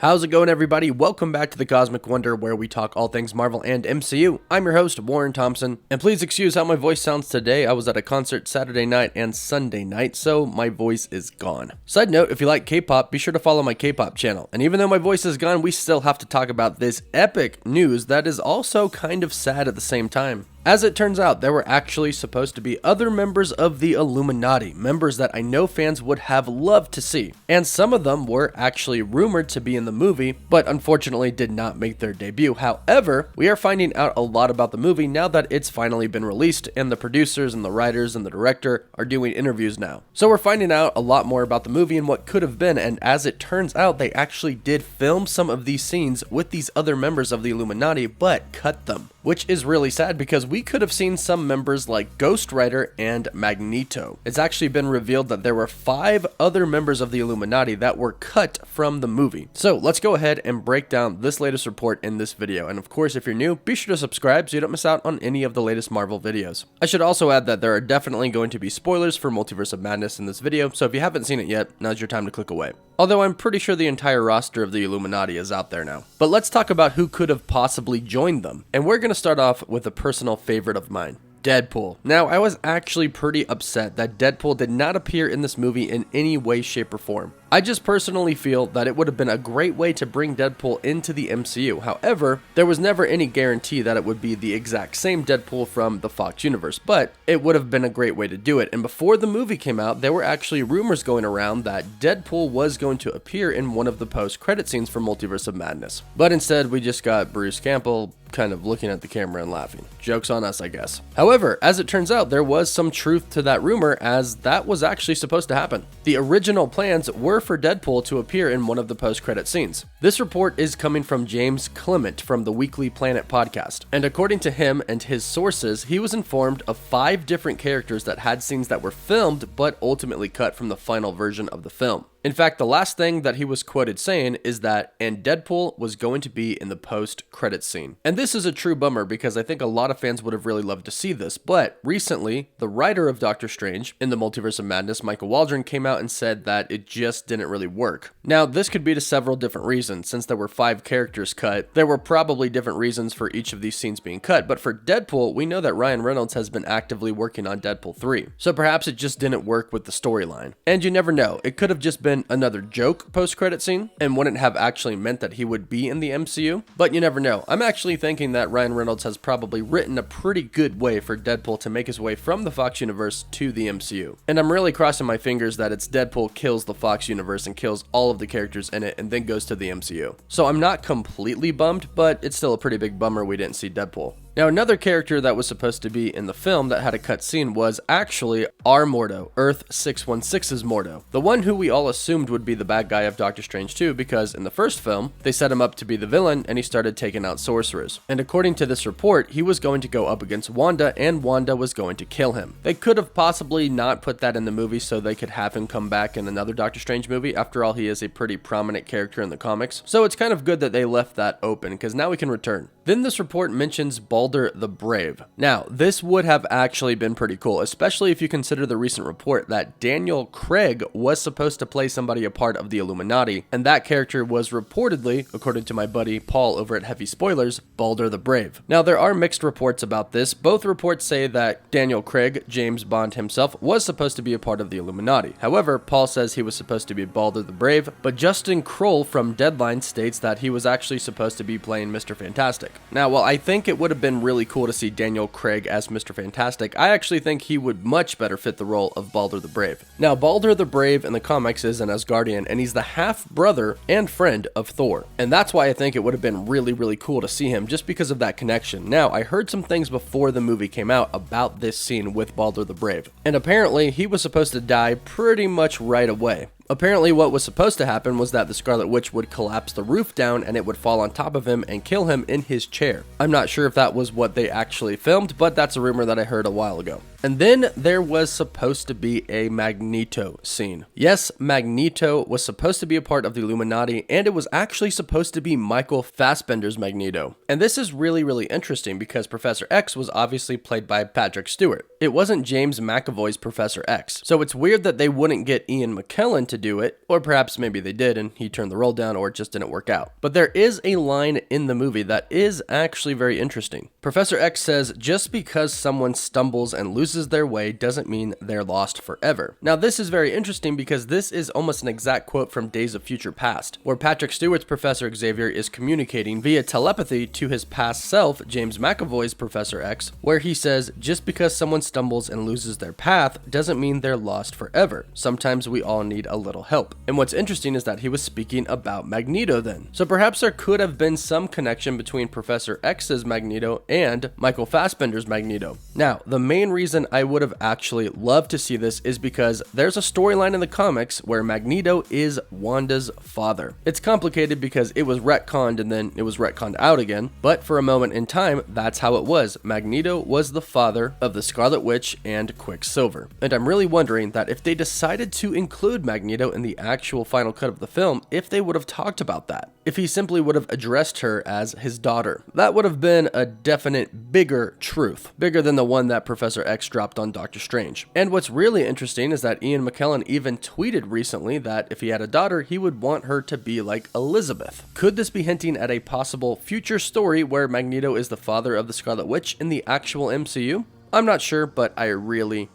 How's it going, everybody? Welcome back to the Cosmic Wonder, where we talk all things Marvel and MCU. I'm your host, Warren Thompson, and please excuse how my voice sounds today. I was at a concert Saturday night and Sunday night, so my voice is gone. Side note, if you like K-pop, be sure to follow my K-pop channel. And even though my voice is gone, we still have to talk about this epic news that is also kind of sad at the same time. As it turns out, there were actually supposed to be other members of the Illuminati, members that I know fans would have loved to see, and some of them were actually rumored to be in the movie, but unfortunately did not make their debut. However, we are finding out a lot about the movie now that it's finally been released, and the producers and the writers and the director are doing interviews now. So we're finding out a lot more about the movie and what could have been, and as it turns out, they actually did film some of these scenes with these other members of the Illuminati, but cut them, which is really sad because we could have seen some members like Ghost Rider and Magneto. It's actually been revealed that there were 5 other members of the Illuminati that were cut from the movie. So let's go ahead and break down this latest report in this video. And of course, if you're new, be sure to subscribe so you don't miss out on any of the latest Marvel videos. I should also add that there are definitely going to be spoilers for Multiverse of Madness in this video, so if you haven't seen it yet, now's your time to click away. Although I'm pretty sure the entire roster of the Illuminati is out there now. But let's talk about who could have possibly joined them. And we're going to start off with a personal favorite of mine, Deadpool. Now, I was actually pretty upset that Deadpool did not appear in this movie in any way, shape, or form. I just personally feel that it would have been a great way to bring Deadpool into the MCU. However, there was never any guarantee that it would be the exact same Deadpool from the Fox universe, but it would have been a great way to do it. And before the movie came out, there were actually rumors going around that Deadpool was going to appear in one of the post-credit scenes for Multiverse of Madness. But instead, we just got Bruce Campbell kind of looking at the camera and laughing. Joke's on us, I guess. However, as it turns out, there was some truth to that rumor, as that was actually supposed to happen. The original plans were for Deadpool to appear in one of the post-credit scenes. This report is coming from James Clement from the Weekly Planet podcast, and according to him and his sources, he was informed of 5 different characters that had scenes that were filmed but ultimately cut from the final version of the film. In fact, the last thing that he was quoted saying is that, and Deadpool was going to be in the post-credits scene. And this is a true bummer because I think a lot of fans would have really loved to see this, but recently, the writer of Doctor Strange in the Multiverse of Madness, Michael Waldron, came out and said that it just didn't really work. Now, this could be to several different reasons. Since there were 5 characters cut, there were probably different reasons for each of these scenes being cut, but for Deadpool, we know that Ryan Reynolds has been actively working on Deadpool 3, so perhaps it just didn't work with the storyline. And you never know, it could have just been another joke post-credit scene and wouldn't have actually meant that he would be in the MCU, but you never know. I'm actually thinking that Ryan Reynolds has probably written a pretty good way for Deadpool to make his way from the Fox universe to the MCU. And I'm really crossing my fingers that it's Deadpool kills the Fox universe and kills all of the characters in it and then goes to the MCU. So I'm not completely bummed, but it's still a pretty big bummer we didn't see Deadpool. Now, another character that was supposed to be in the film that had a cut scene was actually our Mordo, Earth 616's Mordo, the one who we all assumed would be the bad guy of Doctor Strange 2, because in the first film, they set him up to be the villain and he started taking out sorcerers. And according to this report, he was going to go up against Wanda and Wanda was going to kill him. They could have possibly not put that in the movie so they could have him come back in another Doctor Strange movie. After all, he is a pretty prominent character in the comics. So it's kind of good that they left that open because now we can return. Then this report mentions Balder the Brave. Now, this would have actually been pretty cool, especially if you consider the recent report that Daniel Craig was supposed to play somebody a part of the Illuminati, and that character was reportedly, according to my buddy Paul over at Heavy Spoilers, Balder the Brave. Now, there are mixed reports about this. Both reports say that Daniel Craig, James Bond himself, was supposed to be a part of the Illuminati. However, Paul says he was supposed to be Balder the Brave, but Justin Kroll from Deadline states that he was actually supposed to be playing Mr. Fantastic. Now, while I think it would have been really cool to see Daniel Craig as Mr. Fantastic, I actually think he would much better fit the role of Balder the Brave. Now, Balder the Brave in the comics is an Asgardian, and he's the half-brother and friend of Thor. And that's why I think it would have been really, really cool to see him, just because of that connection. Now, I heard some things before the movie came out about this scene with Balder the Brave, and apparently he was supposed to die pretty much right away. Apparently what was supposed to happen was that the Scarlet Witch would collapse the roof down and it would fall on top of him and kill him in his chair. I'm not sure if that was what they actually filmed, but that's a rumor that I heard a while ago. And then there was supposed to be a Magneto scene. Yes, Magneto was supposed to be a part of the Illuminati, and it was actually supposed to be Michael Fassbender's Magneto. And this is really interesting because Professor X was obviously played by Patrick Stewart. It wasn't James McAvoy's Professor X. So it's weird that they wouldn't get Ian McKellen to do it, or perhaps maybe they did and he turned the role down, or it just didn't work out. But there is a line in the movie that is actually very interesting. Professor X says, "Just because someone stumbles and loses their way doesn't mean they're lost forever." Now this is very interesting because this is almost an exact quote from Days of Future Past, where Patrick Stewart's Professor Xavier is communicating via telepathy to his past self, James McAvoy's Professor X, where he says, "Just because someone stumbles and loses their path doesn't mean they're lost forever. Sometimes we all need a little help." And what's interesting is that he was speaking about Magneto then. So perhaps there could have been some connection between Professor X's Magneto and Michael Fassbender's Magneto. Now, the main reason I would have actually loved to see this is because there's a storyline in the comics where Magneto is Wanda's father. It's complicated because it was retconned and then it was retconned out again, but for a moment in time, that's how it was. Magneto was the father of the Scarlet Witch and Quicksilver. And I'm really wondering that if they decided to include Magneto in the actual final cut of the film, if they would have talked about that. If he simply would have addressed her as his daughter. That would have been a definite bigger truth. Bigger than the one that Professor X dropped on Doctor Strange. And what's really interesting is that Ian McKellen even tweeted recently that if he had a daughter, he would want her to be like Elizabeth. Could this be hinting at a possible future story where Magneto is the father of the Scarlet Witch in the actual MCU? I'm not sure, but I really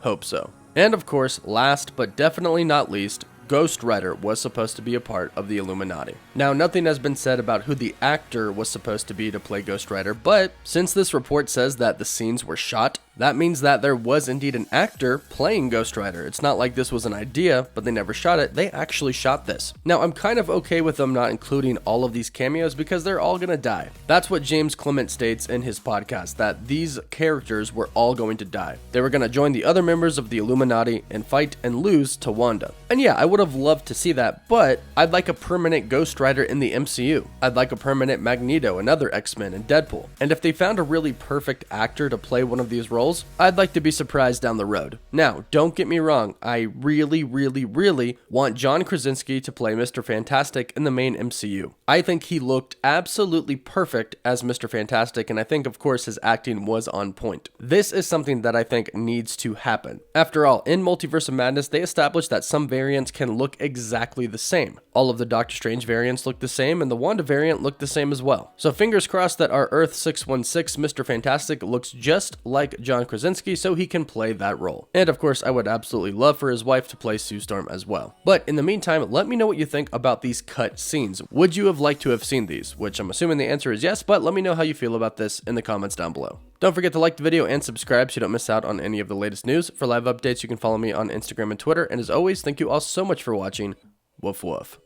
hope so. And of course, last but definitely not least, Ghost Rider was supposed to be a part of the Illuminati. Now, nothing has been said about who the actor was supposed to be to play Ghost Rider, but since this report says that the scenes were shot, that means that there was indeed an actor playing Ghost Rider. It's not like this was an idea, but they never shot it. They actually shot this. Now, I'm kind of okay with them not including all of these cameos because they're all gonna die. That's what James Clement states in his podcast, that these characters were all going to die. They were gonna join the other members of the Illuminati and fight and lose to Wanda. And yeah, I would have loved to see that, but I'd like a permanent Ghost Rider in the MCU. I'd like a permanent Magneto, another X-Men, and Deadpool. And if they found a really perfect actor to play one of these roles, I'd like to be surprised down the road. Now, don't get me wrong, I really want John Krasinski to play Mr. Fantastic in the main MCU. I think he looked absolutely perfect as Mr. Fantastic, and I think, of course, his acting was on point. This is something that I think needs to happen. After all, in Multiverse of Madness, they established that some variants can look exactly the same. All of the Doctor Strange variants look the same, and the Wanda variant looked the same as well. So fingers crossed that our Earth 616 Mr. Fantastic looks just like John Krasinski so he can play that role. And of course, I would absolutely love for his wife to play Sue Storm as well. But in the meantime, let me know what you think about these cut scenes. Would you have liked to have seen these? Which I'm assuming the answer is yes, but let me know how you feel about this in the comments down below. Don't forget to like the video and subscribe so you don't miss out on any of the latest news. For live updates, you can follow me on Instagram and Twitter. And as always, thank you all so much for watching. Woof woof.